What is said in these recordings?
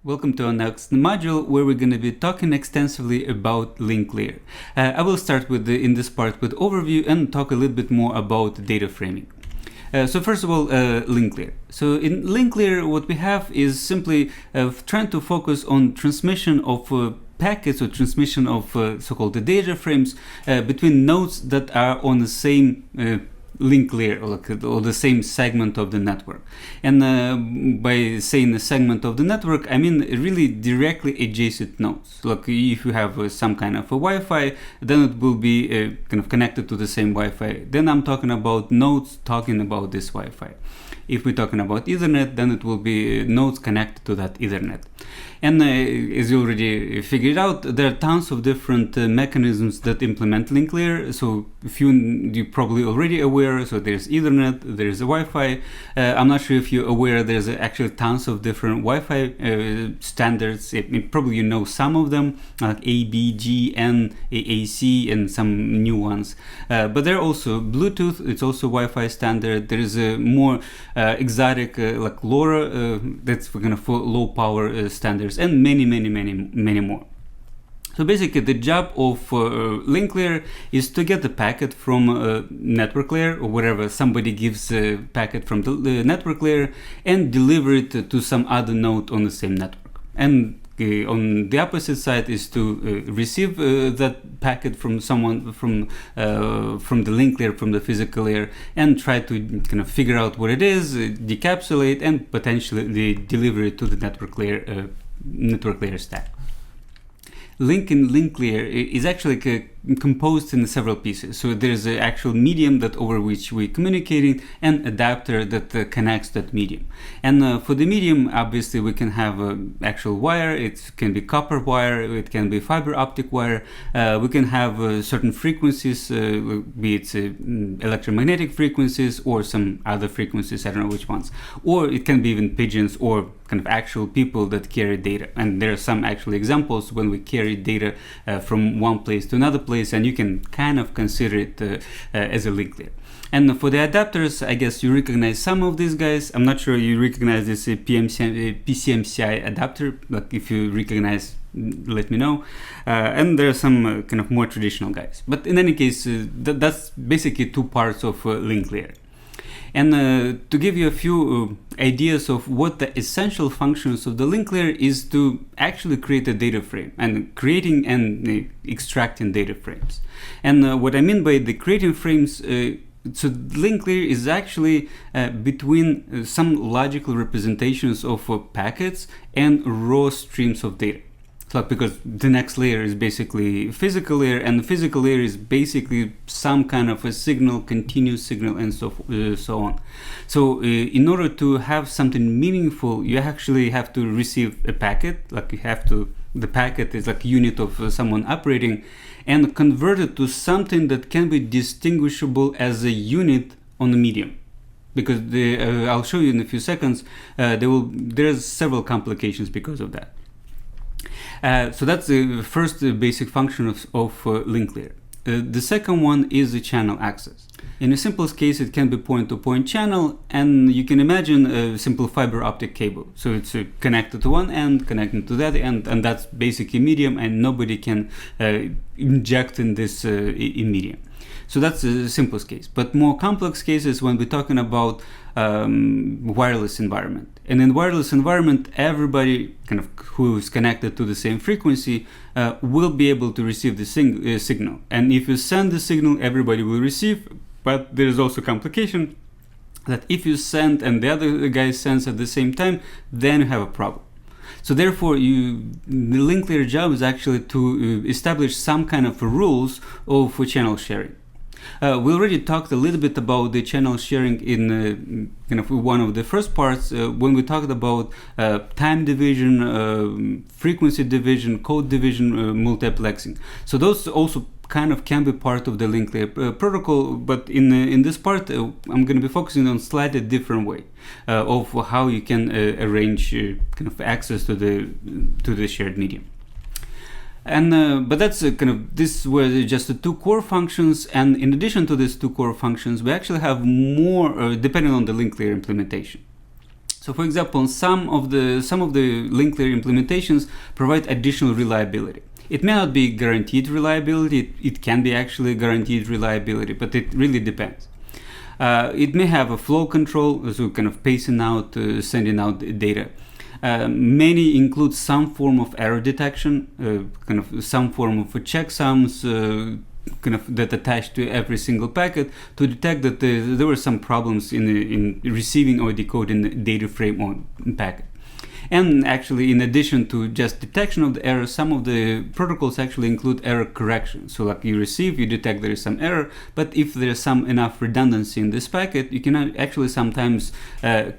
Welcome to our next module where we're going to be talking extensively about link layer. I will start with in this part with overview and talk a little bit more about data framing. So first of all, link layer. So in link layer, what we have is simply trying to focus on transmission of packets or transmission of so-called data frames between nodes that are on the same link layer or the same segment of the network. And by saying the segment of the network, I mean really directly adjacent nodes. Like if you have some kind of a Wi-Fi, then it will be kind of connected to the same Wi-Fi. Then I'm talking about nodes talking about this Wi-Fi. If we're talking about Ethernet, then it will be nodes connected to that Ethernet. And as you already figured out, there are tons of different mechanisms that implement link layer. So you're probably already aware. So there's Ethernet, there's a Wi-Fi. I'm not sure if you're aware, there's actually tons of different Wi-Fi standards. Probably you know some of them, like A, B, G, N, AAC, and some new ones. But there are also Bluetooth. It's also Wi-Fi standard. There is a more exotic like LoRa, that's kind of for low power standards, and many more. So basically the job of link layer is to get the packet from network layer or wherever somebody gives a packet from the network layer and deliver it to some other node on the same network. And on the opposite side is to receive that packet from someone from the link layer, from the physical layer, and try to kind of figure out what it is, decapsulate, and potentially deliver it to the network layer stack. Link layer is actually composed in several pieces. So there's an actual medium that over which we're communicating, and adapter that connects that medium. And for the medium, obviously we can have an actual wire. It can be copper wire, it can be fiber optic wire. We can have certain frequencies, be it electromagnetic frequencies or some other frequencies, I don't know which ones. Or it can be even pigeons or kind of actual people that carry data. And there are some actual examples when we carry data from one place to another place, and you can kind of consider it as a link layer. And for the adapters, I guess you recognize some of these guys. I'm not sure you recognize this PCMCI adapter. Like if you recognize, let me know. And there are some kind of more traditional guys. But in any case, that's basically two parts of link layer. And to give you a few ideas of what the essential functions of the link layer is to actually create a data frame and creating and extracting data frames. And what I mean by the creating frames, so link layer is actually between some logical representations of packets and raw streams of data. So because the next layer is basically physical layer, and the physical layer is basically some kind of a signal, continuous signal, and so on. So in order to have something meaningful, you actually have to receive a packet, like the packet is like a unit of someone operating, and convert it to something that can be distinguishable as a unit on the medium. Because I'll show you in a few seconds, there's several complications because of that. So that's the first basic function of link layer. The second one is the channel access. In the simplest case, it can be point-to-point channel, and you can imagine a simple fiber optic cable. So it's connected to one end, connected to that end, and that's basically medium, and nobody can inject in this in medium. So that's the simplest case. But more complex cases when we're talking about wireless environment. And in wireless environment, everybody kind of who is connected to the same frequency will be able to receive the signal. And if you send the signal, everybody will receive. But there is also complication that if you send and the other guy sends at the same time, then you have a problem. So therefore, the link layer job is actually to establish some kind of rules of channel sharing. We already talked a little bit about the channel sharing in kind of one of the first parts when we talked about time division, frequency division, code division, multiplexing. So those also kind of can be part of the link layer protocol, but in this part I'm going to be focusing on slightly different way of how you can arrange kind of access to the shared medium. And but that's kind of, this were just the two core functions, and in addition to these two core functions, we actually have more depending on the link layer implementation. So for example, some of the link layer implementations provide additional reliability. It may not be guaranteed reliability, it can be actually guaranteed reliability, but it really depends. It may have a flow control, so kind of pacing out, sending out data. Many include some form of error detection, kind of some form of checksums, kind of that attached to every single packet to detect that there were some problems in receiving or decoding the data frame or packet. And actually, in addition to just detection of the error, some of the protocols actually include error correction. So like you receive, you detect there is some error, but if there is some enough redundancy in this packet, you can actually sometimes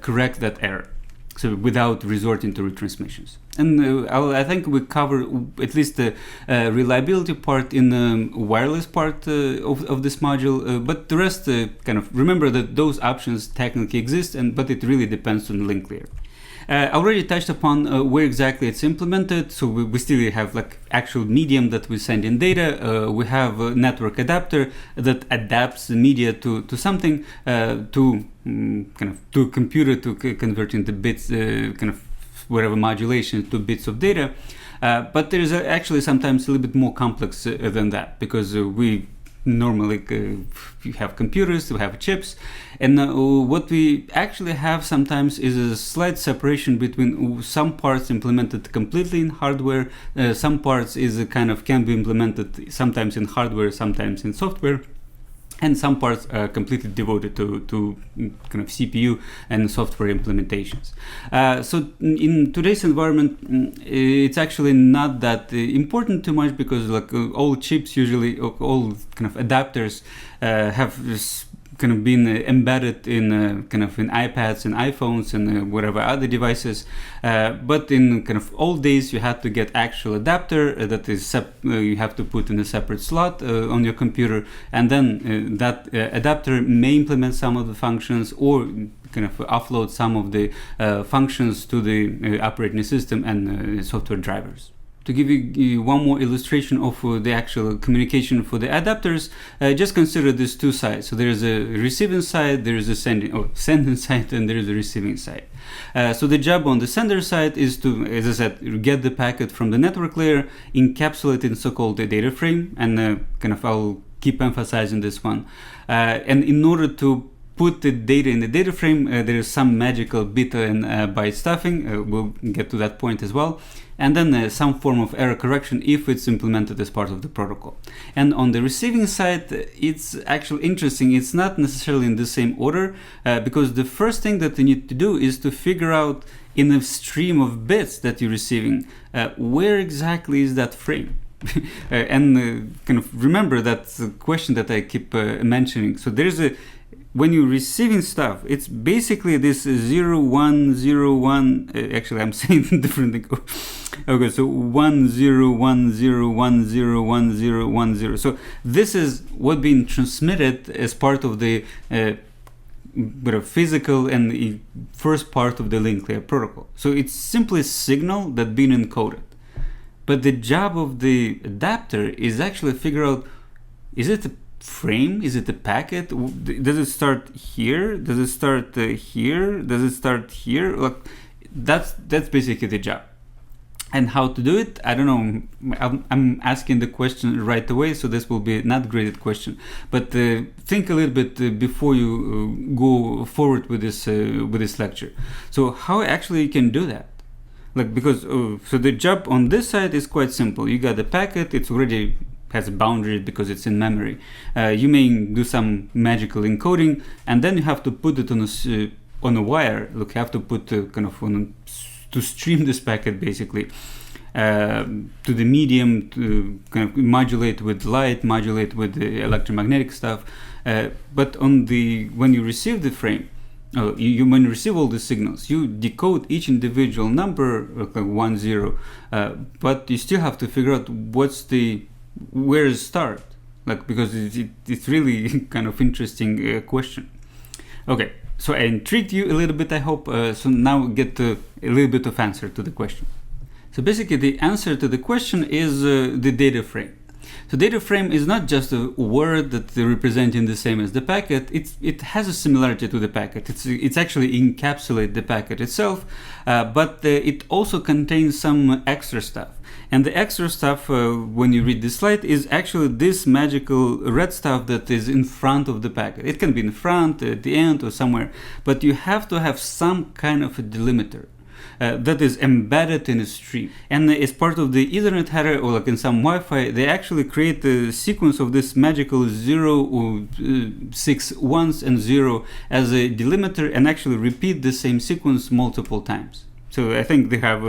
correct that error. So without resorting to retransmissions. And I think we cover at least the reliability part in the wireless part of this module, but the rest kind of remember that those options technically exist, but it really depends on the link layer. I already touched upon where exactly it's implemented. So we still have like actual medium that we send in data. We have a network adapter that adapts the media to something to a computer to convert into bits, kind of whatever modulation to bits of data. But there is actually sometimes a little bit more complex than that, because we normally we have computers, we have chips, and what we actually have sometimes is a slight separation between some parts implemented completely in hardware, some parts is kind of can be implemented sometimes in hardware, sometimes in software, and some parts are completely devoted to kind of CPU and software implementations. So in today's environment, it's actually not that important too much, because like all chips usually, all kind of adapters have kind of been embedded in kind of in iPads and iPhones and whatever other devices. But in kind of old days, you had to get actual adapter that is you have to put in a separate slot on your computer, and then that adapter may implement some of the functions or kind of offload some of the functions to the operating system and software drivers. To give you one more illustration of the actual communication for the adapters, just consider these two sides. So there is a receiving side, there is a sending side, and there is a receiving side. So the job on the sender side is to, as I said, get the packet from the network layer, encapsulate in so-called data frame, and kind of I'll keep emphasizing this one. And in order to put the data in the data frame, there is some magical bit and byte stuffing. We'll get to that point as well. And then some form of error correction if it's implemented as part of the protocol. And on the receiving side, it's actually interesting. It's not necessarily in the same order, because the first thing that you need to do is to figure out in a stream of bits that you're receiving, where exactly is that frame? And kind of remember that's a question that I keep mentioning. So there's when you're receiving stuff, it's basically this 0, 1, 0, 1. Actually, I'm saying different thing. Okay, so 1, 0, 1, 0, 1, 0, 1, 0, 1, 0. So this is what being transmitted as part of the physical and the first part of the link layer protocol. So it's simply a signal that being encoded. But the job of the adapter is actually figure out, is it a frame? Is it a packet? Does it start here? Does it start here? Does it start here? Like that's basically the job. And how to do it? I don't know. I'm asking the question right away, so this will be not graded question. But think a little bit before you go forward with this lecture. So how actually you can do that? Like because so the job on this side is quite simple. You got the packet. It's already has a boundary because it's in memory. You may do some magical encoding, and then you have to put it on a wire. Look, you have to put kind of to stream this packet basically to the medium, to kind of modulate with light, modulate with the electromagnetic stuff. But when you receive the frame, when you receive all the signals, you decode each individual number, like 1, 0, but you still have to figure out where is start, like because it's really kind of interesting question. Okay, so I intrigued you a little bit, I hope. So now get a little bit of answer to the question. So basically the answer to the question is the data frame. So data frame is not just a word that representing the same as the packet. It has a similarity to the packet. It's actually encapsulate the packet itself, but it also contains some extra stuff. And the extra stuff, when you read this slide, is actually this magical red stuff that is in front of the packet. It can be in front, at the end, or somewhere, but you have to have some kind of a delimiter. That is embedded in a stream, and as part of the Ethernet header, or like in some Wi-Fi, they actually create a sequence of this magical 0 or 6 ones and 0 as a delimiter, and actually repeat the same sequence multiple times. So I think they have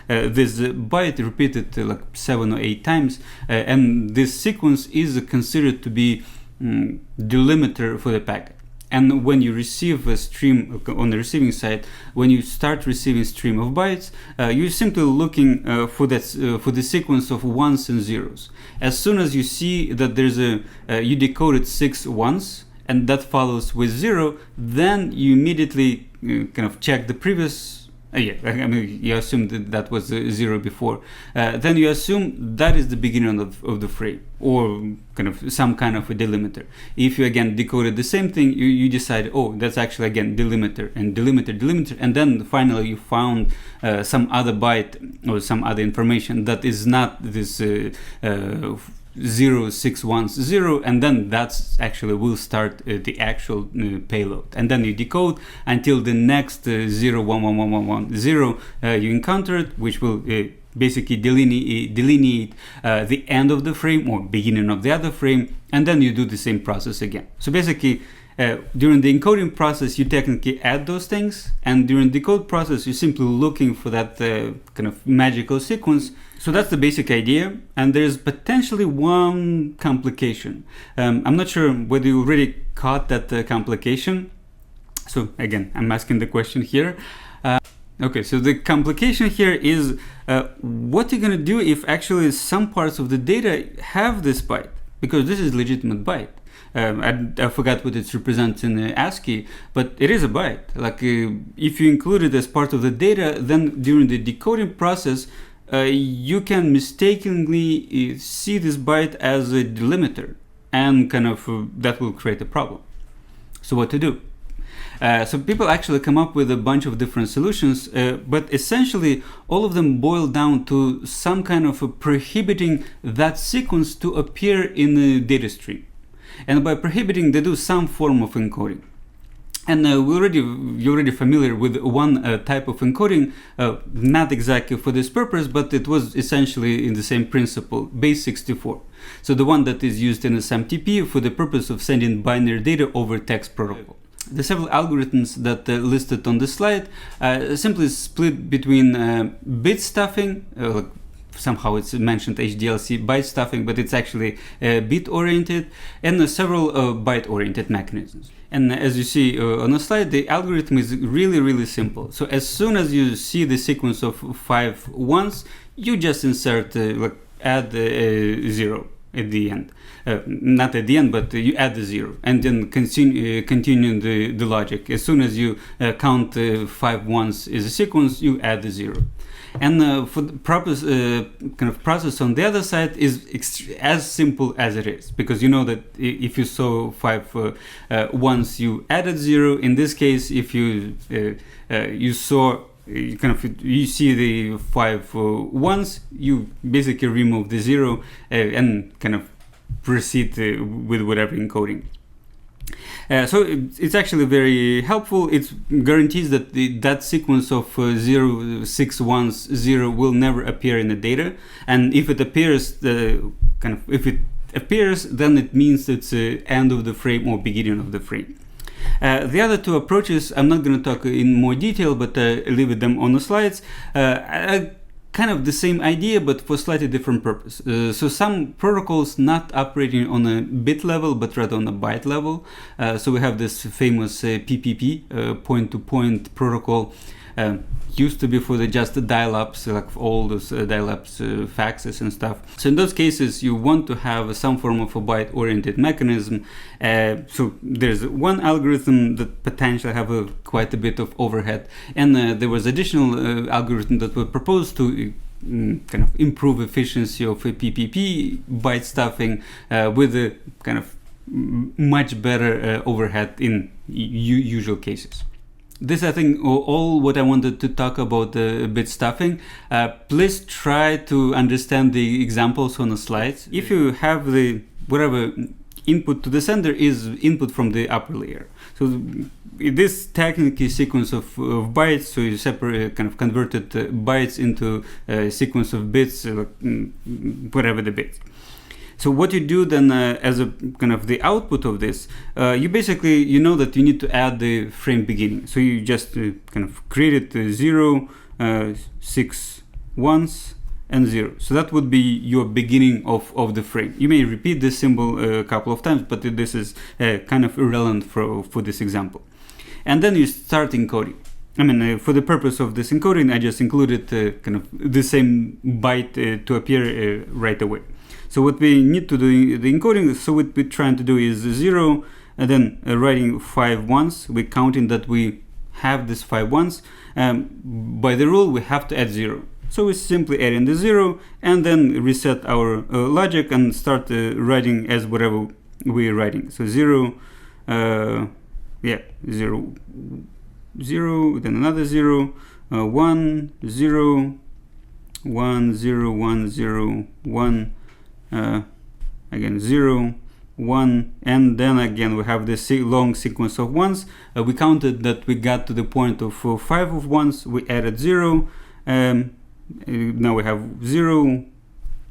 this byte repeated like 7 or 8 times, and this sequence is considered to be delimiter for the packet. And when you receive a stream on the receiving side, when you start receiving stream of bytes, you're simply looking for the sequence of ones and zeros. As soon as you see that there's you decoded 6 ones, and that follows with 0, then you immediately kind of check the previous. I mean, you assume that was 0 before. Then you assume that is the beginning of the frame, or kind of some kind of a delimiter. If you again decoded the same thing, you decide, oh, that's actually again delimiter and delimiter, and then finally you found some other byte or some other information that is not this 0, 6, 1, 0, and then that's actually will start the actual payload. And then you decode until the next 0, 1, 1, 1, 1, 1, 0 you encountered, which will basically delineate the end of the frame or beginning of the other frame, and then you do the same process again. So basically, during the encoding process, you technically add those things, and during the decode process, you're simply looking for that kind of magical sequence. So that's the basic idea, and there's potentially one complication. I'm not sure whether you already caught that complication. So again, I'm asking the question here. Okay, so the complication here is what you're going to do if actually some parts of the data have this byte, because this is legitimate byte. I forgot what it represents in ASCII, but it is a byte. Like if you include it as part of the data, then during the decoding process, you can mistakenly see this byte as a delimiter, and kind of that will create a problem. So what to do? So people actually come up with a bunch of different solutions, but essentially all of them boil down to some kind of prohibiting that sequence to appear in the data stream. And by prohibiting, they do some form of encoding. And you're already familiar with one type of encoding, not exactly for this purpose, but it was essentially in the same principle, base 64. So the one that is used in SMTP for the purpose of sending binary data over text protocol. The several algorithms that listed on the slide simply split between bit stuffing, somehow it's mentioned HDLC byte stuffing, but it's actually bit oriented, and several byte oriented mechanisms. And as you see on the slide, the algorithm is really simple. So as soon as you see the sequence of 5 ones, you just insert add 0 at the end. Not at the end, but you add the 0, and then continue the logic. As soon as you count 5 ones as a sequence, you add the 0. And for the kind of process on the other side is as simple as it is, because you know that if you saw 5 ones, you added 0. In this case, if you saw you see the 5 ones, you basically remove the 0 and kind of proceed with whatever encoding. So it's actually very helpful. It guarantees that that sequence of 0, 6, 1, 0 will never appear in the data, and if it appears, if it appears, then it means it's the end of the frame or beginning of the frame. The other two approaches, I'm not going to talk in more detail, but leave them on the slides. Kind of the same idea, but for slightly different purpose. So some protocols not operating on a bit level, but rather on a byte level. So we have this famous PPP, point-to-point protocol. Used to be for just the dial-ups, like all those dial-ups, faxes and stuff. So in those cases, you want to have some form of a byte-oriented mechanism. So there's one algorithm that potentially have quite a bit of overhead, and there was additional algorithm that were proposed to kind of improve efficiency of a PPP byte stuffing with a kind of much better overhead in usual cases. This, I think, all what I wanted to talk about the bit stuffing. Please try to understand the examples on the slides. If you have the whatever input to the sender is input from the upper layer. So this technically sequence of bytes, so you separate, kind of converted bytes into a sequence of bits, whatever the bits. So what you do then as a kind of the output of this, you basically, you know that you need to add the frame beginning. So you just kind of created 0, 6 ones, and 0. So that would be your beginning of the frame. You may repeat this symbol a couple of times, but this is kind of irrelevant for this example. And then you start encoding. I mean, for the purpose of this encoding, I just included kind of the same byte to appear right away. So what we need to do in the encoding, so what we're trying to do is 0, and then writing 5 ones. We're counting that we have this 5 ones. By the rule, we have to add 0. So we simply add in the 0 and then reset our logic and start writing as whatever we're writing. So 0, 0, 0, then another 0, 1, 0, 1, 0, 1, 0, 1, again 0, 1, and then again we have this long sequence of ones. We counted that we got to the point of 5 of ones, we added 0, now we have 0,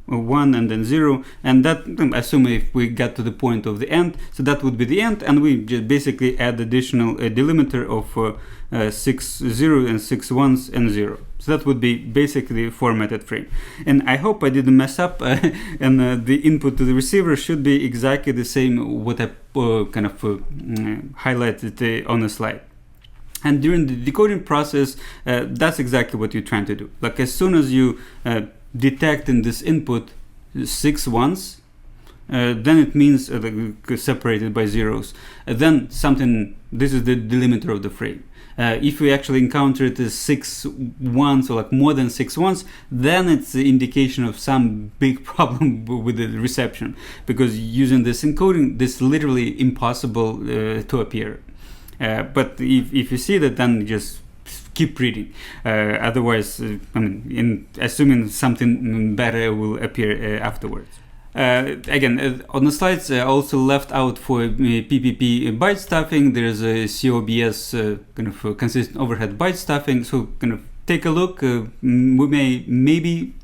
1, and then 0, and that, assuming if we got to the point of the end, so that would be the end, and we just basically add additional delimiter of 6 0 and 6 ones and 0. So that would be basically a formatted frame. And I hope I didn't mess up, and the input to the receiver should be exactly the same what I kind of highlighted on the slide. And during the decoding process, that's exactly what you're trying to do. Like as soon as you detect in this input 6 ones, then it means separated by zeros. Then something, this is the delimiter of the frame. If we actually encounter it as 6 ones, or like more than 6 ones, then it's the indication of some big problem with the reception, because using this encoding, this is literally impossible to appear. But if you see that, then just keep reading. Otherwise, I mean, assuming something better will appear afterwards. Again, on the slides, I also left out for PPP byte stuffing. There's a COBS kind of consistent overhead byte stuffing. So kind of take a look. We may maybe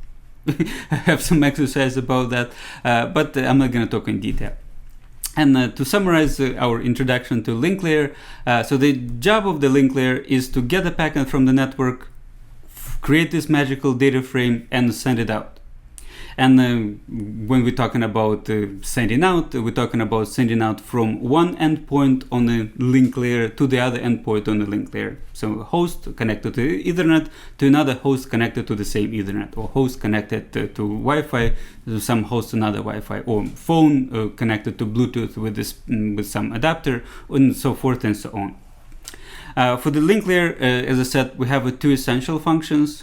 have some exercise about that, but I'm not going to talk in detail. And to summarize our introduction to link layer, so the job of the link layer is to get a packet from the network, create this magical data frame, and send it out. And when we're talking about sending out, we're talking about sending out from one endpoint on the link layer to the other endpoint on the link layer. So a host connected to Ethernet to another host connected to the same Ethernet, or host connected to Wi-Fi to some host another Wi-Fi, or phone connected to Bluetooth with some adapter, and so forth and so on. For the link layer, as I said, we have 2 essential functions.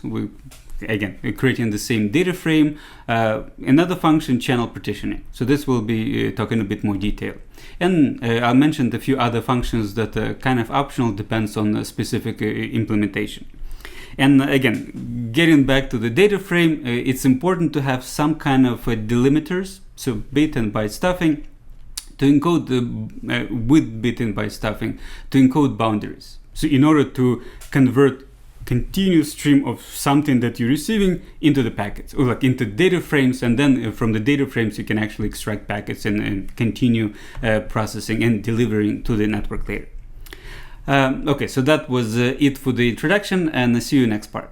Again, creating the same data frame. Another function, channel partitioning. So this will be talking a bit more detail. And I mentioned a few other functions that are kind of optional, depends on the specific implementation. And again, getting back to the data frame, it's important to have some kind of delimiters, so bit and byte stuffing, to encode with bit and byte stuffing, to encode boundaries. So in order to convert continuous stream of something that you're receiving into the packets, or like into data frames, and then from the data frames you can actually extract packets and continue processing and delivering to the network layer. Okay, so that was it for the introduction, and see you next part.